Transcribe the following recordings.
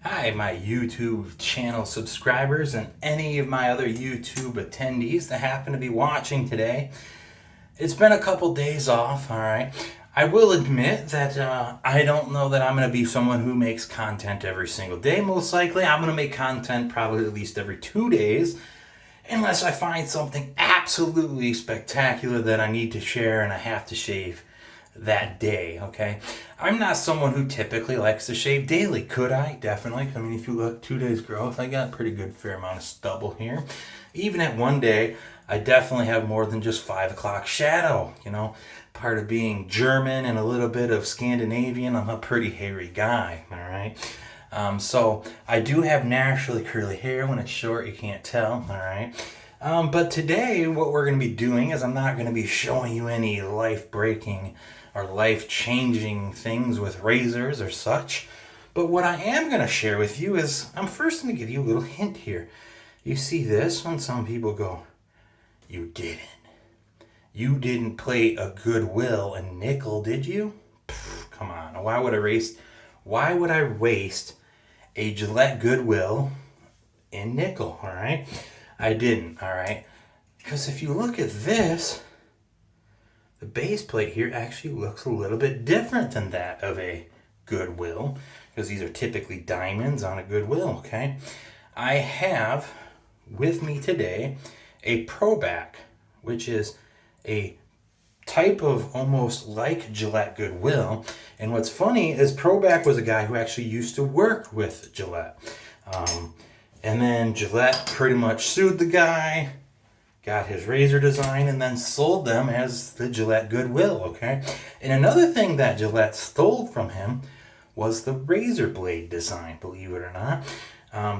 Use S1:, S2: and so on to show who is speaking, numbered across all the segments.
S1: Hi, my YouTube channel subscribers and any of my other YouTube attendees that happen to be watching today. It's been a couple days off, all right. I will admit that I don't know that I'm going to be someone who makes content every single day. Most likely, I'm going to make content probably at least every 2 days, unless I find something absolutely spectacular that I need to share and I have to shave that day, okay? I'm not someone who typically likes to shave daily. Could I? Definitely. I mean, if you look 2 days growth, I got a pretty good fair amount of stubble here. Even at one day, I definitely have more than just 5 o'clock shadow, part of being German and a little bit of Scandinavian. I'm a pretty hairy guy, all right? So I do have naturally curly hair. When it's short, you can't tell, all right? But today, what we're going to be doing is I'm not going to be showing you any life-breaking or life-changing things with razors or such. But what I am going to share with you is, I'm first going to give you a little hint here. You see this when some people go, "You didn't. You didn't play a Goodwill and nickel, did you?" Pff, come on. Why would I waste a Gillette Goodwill in nickel, all right? I didn't, all right? Because if you look at this, the base plate here actually looks a little bit different than that of a Goodwill, because these are typically diamonds on a Goodwill, okay? I have with me today a Proback, which is a type of almost like Gillette Goodwill. And what's funny is Proback was a guy who actually used to work with Gillette. And then Gillette pretty much sued the guy, got his razor design, and then sold them as the Gillette Goodwill, okay? And another thing that Gillette stole from him was the razor blade design, believe it or not.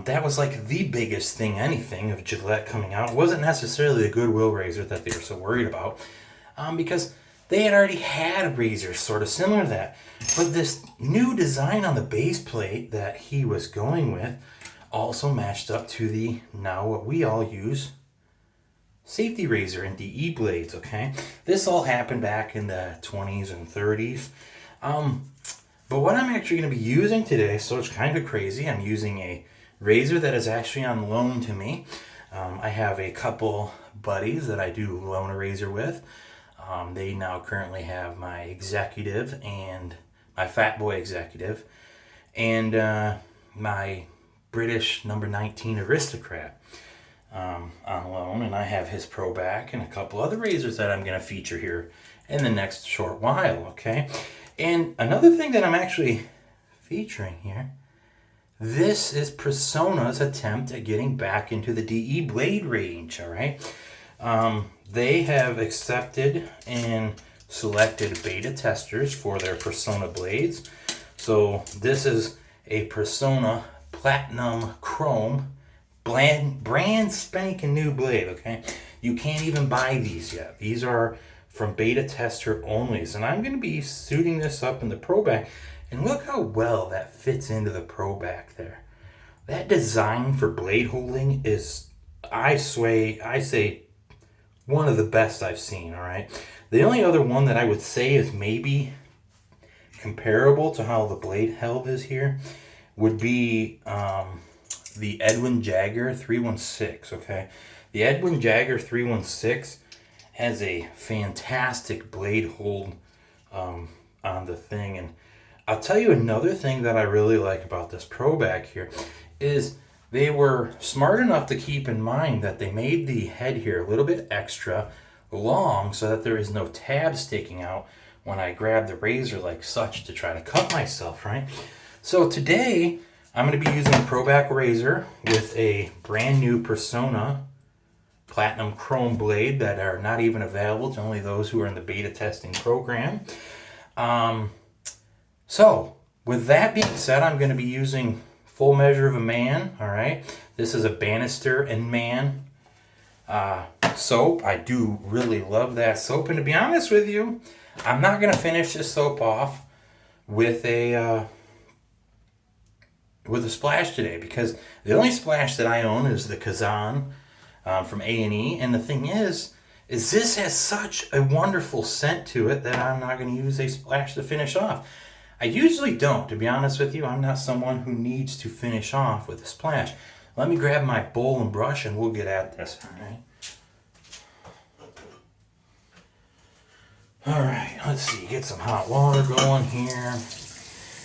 S1: That was like the biggest thing, anything, of Gillette coming out. It wasn't necessarily a Goodwill razor that they were so worried about, because they had already had razors sort of similar to that. But this new design on the base plate that he was going with also matched up to the, now what we all use, safety razor and DE blades, okay? This all happened back in the 20s and 30s. But what I'm actually going to be using today, so it's kind of crazy, I'm using a razor that is actually on loan to me. I have a couple buddies that I do loan a razor with. They now currently have my executive and my Fat Boy executive and my British number 19 Aristocrat on loan, and I have his Proback and a couple other razors that I'm going to feature here in the next short while, okay? And another thing that I'm actually featuring here, this is Persona's attempt at getting back into the DE blade range, all right? They have accepted and selected beta testers for their Persona blades. So this is a Persona Platinum Chrome brand spanking new blade, okay? You can't even buy these yet. These are from beta tester onlys. And I'm going to be suiting this up in the Proback. And look how well that fits into the Proback there. That design for blade holding is, I say, one of the best I've seen, all right? The only other one that I would say is maybe comparable to how the blade held is here would be the Edwin Jagger 316, okay? The Edwin Jagger 316 has a fantastic blade hold on the thing. And I'll tell you another thing that I really like about this Proback here is they were smart enough to keep in mind that they made the head here a little bit extra long so that there is no tab sticking out when I grab the razor like such to try to cut myself, right? So today, I'm going to be using a Proback razor with a brand new Persona Platinum Chrome blade that are not even available to only those who are in the beta testing program. So, with that being said, I'm going to be using Full Measure of a Man, all right? This is a Bannister and Man soap. I do really love that soap. And to be honest with you, I'm not going to finish this soap off with a splash today, because the only splash that I own is the Kazan from A&E, and the thing is this has such a wonderful scent to it that I'm not going to use a splash to finish off. I usually don't, to be honest with you. I'm not someone who needs to finish off with a splash. Let me grab my bowl and brush and we'll get at this, alright? Alright, let's see, get some hot water going here.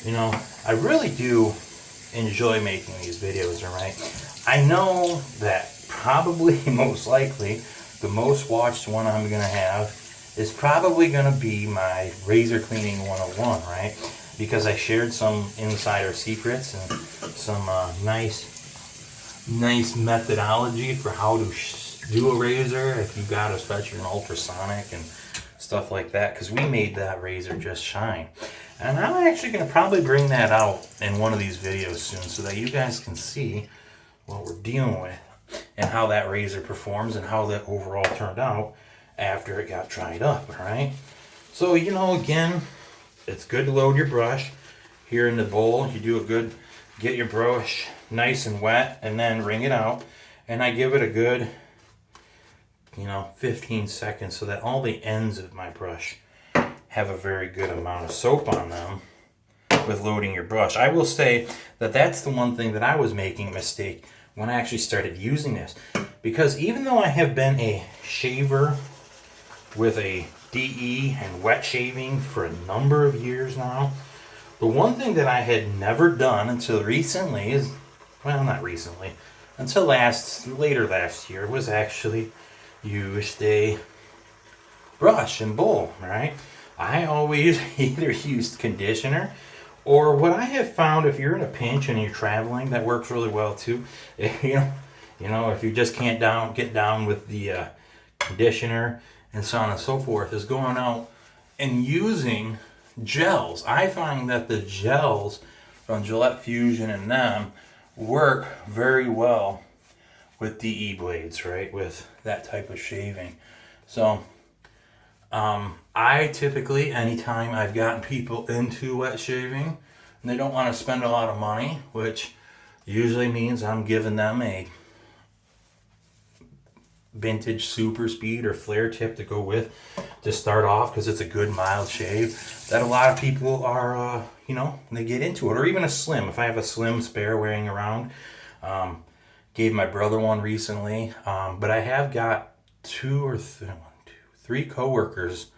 S1: You know, I really do enjoy making these videos, alright? I know that probably, most likely, the most watched one I'm going to have is probably going to be my razor cleaning 101, right? Because I shared some insider secrets and some nice methodology for how to do a razor if you got especially an ultrasonic and stuff like that, because we made that razor just shine. And I'm actually going to probably bring that out in one of these videos soon so that you guys can see what we're dealing with and how that razor performs and how that overall turned out after it got dried up, alright? So, you know, again, it's good to load your brush here in the bowl. You do a good, get your brush nice and wet and then wring it out. And I give it a good, 15 seconds so that all the ends of my brush have a very good amount of soap on them with loading your brush. I will say that that's the one thing that I was making a mistake when I actually started using this. Because even though I have been a shaver with a DE and wet shaving for a number of years now, the one thing that I had never done until recently is, well, not recently, until later last year, was actually used a brush and bowl, right? I always either used conditioner, or what I have found, if you're in a pinch and you're traveling, that works really well too. If you just can't get down with the conditioner and so on and so forth, is going out and using gels. I find that the gels from Gillette Fusion and them work very well with DE blades, right? With that type of shaving. So, I typically, anytime I've gotten people into wet shaving and they don't want to spend a lot of money, which usually means I'm giving them a vintage super speed or flare tip to go with to start off, because it's a good mild shave that a lot of people are they get into it. Or even a slim, if I have a slim spare wearing around. Gave my brother one recently, but I have got three coworkers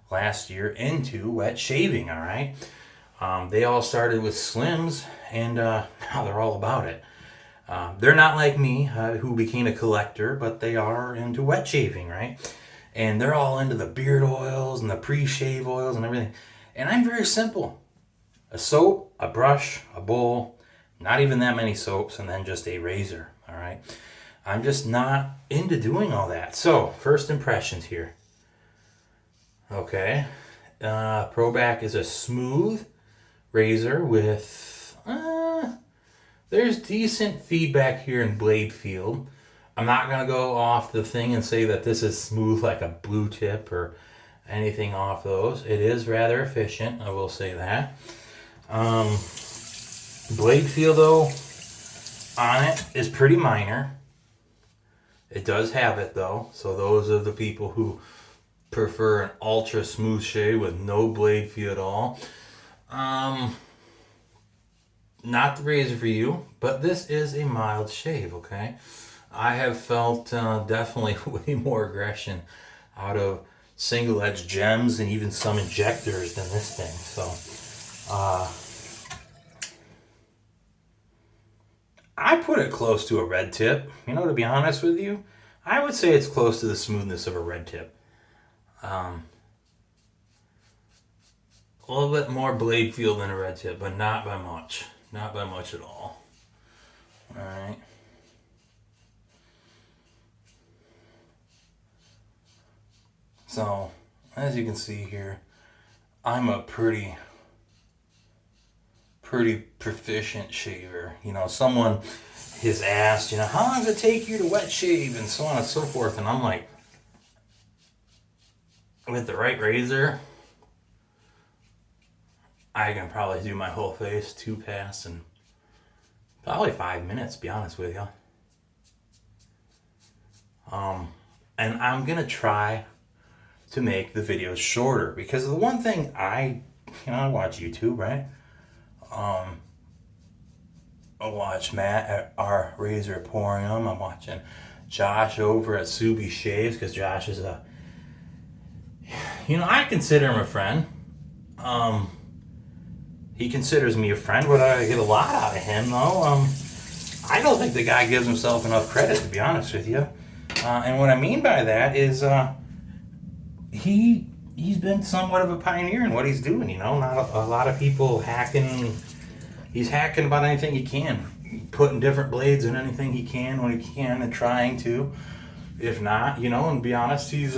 S1: last year into wet shaving, all right? They all started with slims, and now they're all about it. They're not like me, who became a collector, but they are into wet shaving, right? And they're all into the beard oils and the pre-shave oils and everything. And I'm very simple. A soap, a brush, a bowl, not even that many soaps, and then just a razor, all right? I'm just not into doing all that. So, first impressions here. Okay. ProBack is a smooth razor with... there's decent feedback here in blade field. I'm not going to go off the thing and say that this is smooth like a blue tip or anything off those. It is rather efficient, I will say that. Blade feel, though, on it is pretty minor. It does have it, though. So those are the people who prefer an ultra smooth shave with no blade feel at all. Not the razor for you, but this is a mild shave, okay? I have felt definitely way more aggression out of single edge gems and even some injectors than this thing. So, I put it close to a red tip. To be honest with you, I would say it's close to the smoothness of a red tip. A little bit more blade feel than a red tip, but not by much. Not by much at all. Alright. So, as you can see here, I'm a pretty proficient shaver. Someone has asked, how long does it take you to wet shave and so on and so forth, and I'm like, with the right razor, I can probably do my whole face 2 passes in probably 5 minutes, to be honest with you. And I'm gonna try to make the videos shorter, because the one thing I I watch YouTube, right? I watch Matt at our Razor Emporium. I'm watching Josh over at Subi Shaves because Josh is I consider him a friend. He considers me a friend, but I get a lot out of him, though. I don't think the guy gives himself enough credit, to be honest with you. And what I mean by that is he's been somewhat of a pioneer in what he's doing. Not a lot of people hacking. He's hacking about anything he can, putting different blades in anything he can when he can, and trying to. If not, and be honest, he's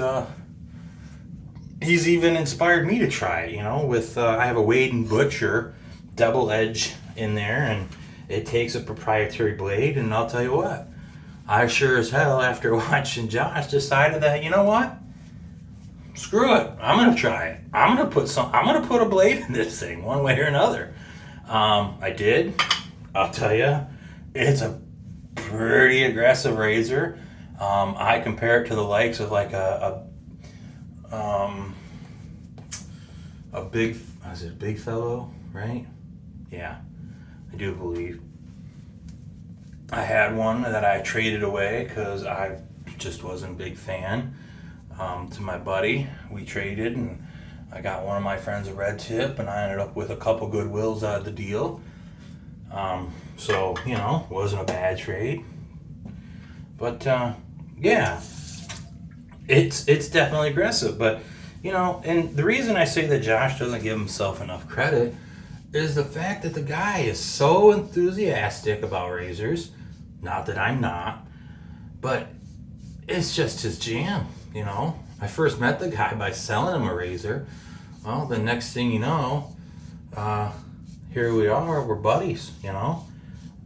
S1: even inspired me to try it. With I have a Wade and Butcher double edge in there, and it takes a proprietary blade. And I'll tell you what, I sure as hell, after watching Josh, decided that what, screw it, I'm gonna try it. I'm gonna put a blade in this thing one way or another. I did. I'll tell you, it's a pretty aggressive razor. I compare it to the likes of like a big fellow, right? Yeah, I do believe. I had one that I traded away because I just wasn't a big fan. To my buddy, we traded, and I got one of my friends a red tip, and I ended up with a couple Goodwills out of the deal. So, wasn't a bad trade. But, yeah, it's definitely aggressive. But, and the reason I say that Josh doesn't give himself enough credit is the fact that the guy is so enthusiastic about razors. Not that I'm not, but it's just his jam, I first met the guy by selling him a razor. Well, the next thing you know, here we are, we're buddies,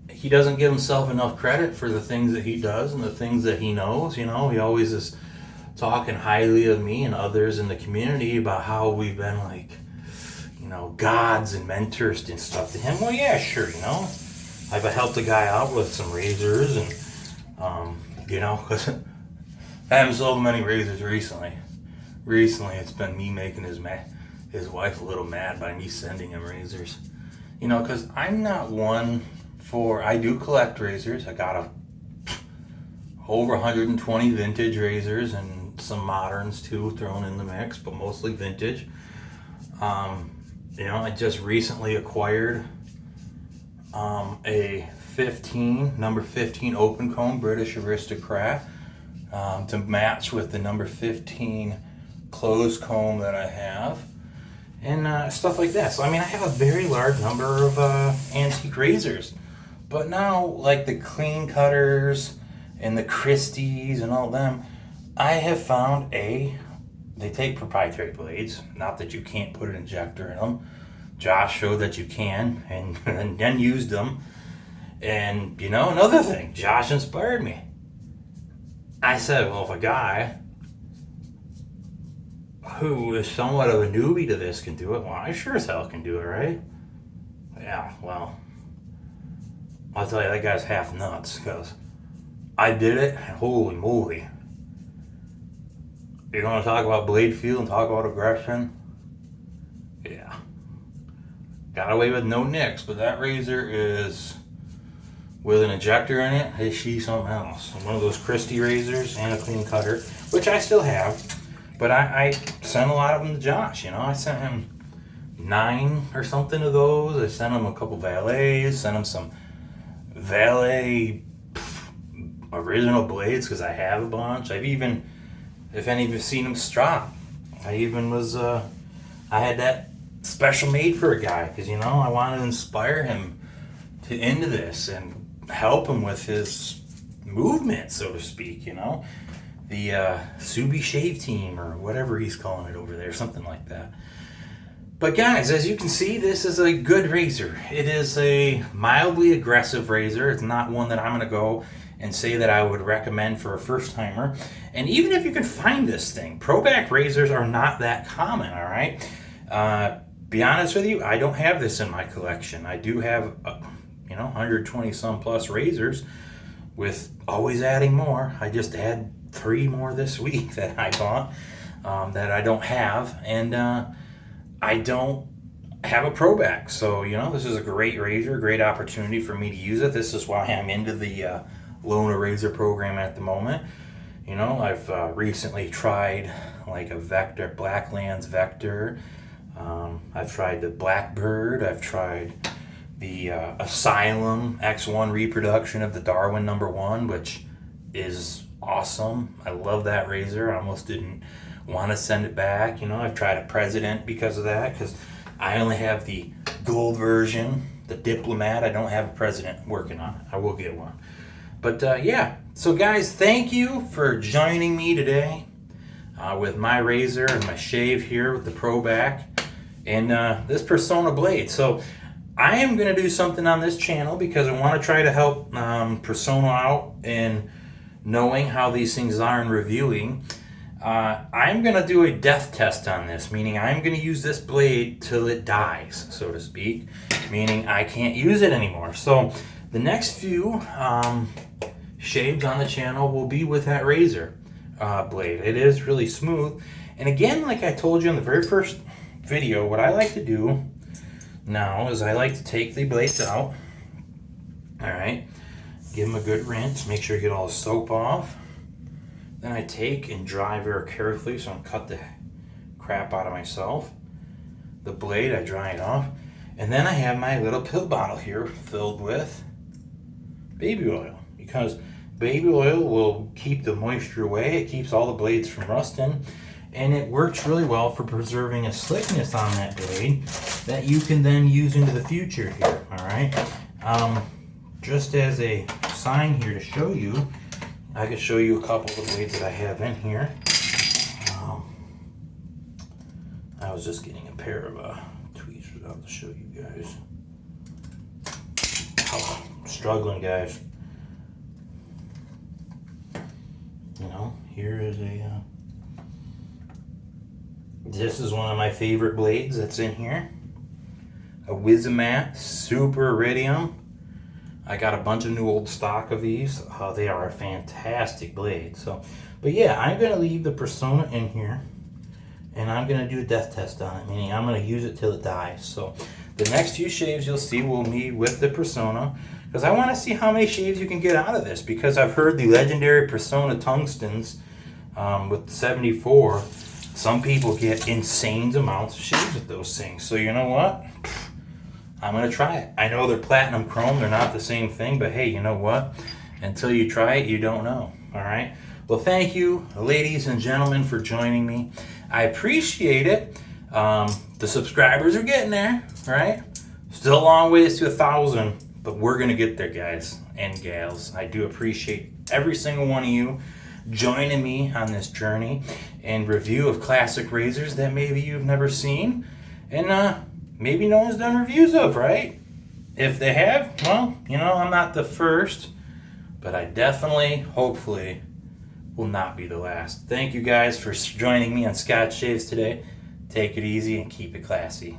S1: He doesn't give himself enough credit for the things that he does and the things that he knows, He always is talking highly of me and others in the community about how we've been like, gods and mentors and stuff to him. Well, yeah, sure, I've helped a guy out with some razors and, because I haven't sold many razors recently. Recently, it's been me making his wife a little mad by me sending him razors. Because I'm not one I do collect razors. I got over 120 vintage razors and some moderns too thrown in the mix, but mostly vintage. I just recently acquired a number 15 open comb British Aristocrat to match with the number 15 closed comb that I have, and stuff like that. So I have a very large number of antique razors, but now like the clean cutters and the Christies and all them, I have found they take proprietary blades. Not that you can't put an injector in them. Josh showed that you can, and then used them. And another thing, Josh inspired me. I said, well, if a guy who is somewhat of a newbie to this can do it, well, I sure as hell can do it, right? Yeah, well, I'll tell you, that guy's half nuts, because I did it, and holy moly. You're going to talk about blade feel and talk about aggression? Yeah. Got away with no nicks, but that razor is, with an injector in it, is she something else. One of those Christie razors and a clean cutter, which I still have, but I sent a lot of them to Josh. I sent him 9 or something of those. I sent him a couple valets, sent him some valet original blades because I have a bunch. I've even, if any of you have seen him strop, I even was, I had that special made for a guy because, I wanted to inspire him to into this and help him with his movement, so to speak, the Subi Shave Team or whatever he's calling it over there, something like that. But guys, as you can see, this is a good razor. It is a mildly aggressive razor. It's not one that I'm going to go and say that I would recommend for a first timer. And even if you can find this thing, pro back razors are not that common, all right? Be honest with you, I don't have this in my collection. I do have 120 some plus razors, with always adding more. I just had 3 more this week that I bought that I don't have, and I don't have a pro back. So, you know, this is a great razor, great opportunity for me to use it. This is why I'm into the Lona Razor program at the moment. You know, I've recently tried like a Vector, Blacklands Vector. I've tried the Blackbird. I've tried the Asylum X1 reproduction of the Darwin #1, which is awesome. I love that razor. I almost didn't want to send it back. You know, I've tried a President because of that, because I only have the gold version, the Diplomat. I don't have a President working on it. I will get one. But yeah, so guys, thank you for joining me today with my razor and my shave here with the Pro Back and this Persona blade. So I am going to do something on this channel because I want to try to help Persona out in knowing how these things are and reviewing. I'm going to do a death test on this, meaning I'm going to use this blade till it dies, so to speak, meaning I can't use it anymore. So the next few shaves on the channel will be with that razor blade. It is really smooth. And again, like I told you in the very first video, what I like to do now is I like to take the blades out. All right, give them a good rinse, make sure you get all the soap off. Then I take and dry very carefully so I don't cut the crap out of myself. The blade, I dry it off. And then I have my little pill bottle here filled with baby oil, because baby oil will keep the moisture away. It keeps all the blades from rusting, and it works really well for preserving a slickness on that blade that you can then use into the future here. All right, just as a sign here to show you, I can show you a couple of the blades that I have in here. I was just getting a pair of tweezers out to show you guys. Oh, I'm struggling, guys. You know, here is a this is one of my favorite blades that's in here, a Wizamat Super Iridium. I got a bunch of new old stock of these. They are a fantastic blade. So, but yeah, I'm gonna leave the Persona in here, and I'm gonna do a death test on it, meaning I'm gonna use it till it dies. So the next few shaves you'll see will be with the Persona, because I want to see how many shaves you can get out of this, because I've heard the legendary Persona tungstens with the 74, some people get insane amounts of shaves with those things. So you know what? I'm going to try it. I know they're platinum chrome. They're not the same thing, but hey, you know what? Until you try it, you don't know. All right? Well, thank you, ladies and gentlemen, for joining me. I appreciate it. The subscribers are getting there, right? Still a long ways to 1,000, but we're going to get there, guys and gals. I do appreciate every single one of you joining me on this journey and review of classic razors that maybe you've never seen. And, maybe no one's done reviews of, right? If they have, well, you know, I'm not the first, but I definitely, hopefully, will not be the last. Thank you guys for joining me on Scott Shaves today. Take it easy and keep it classy.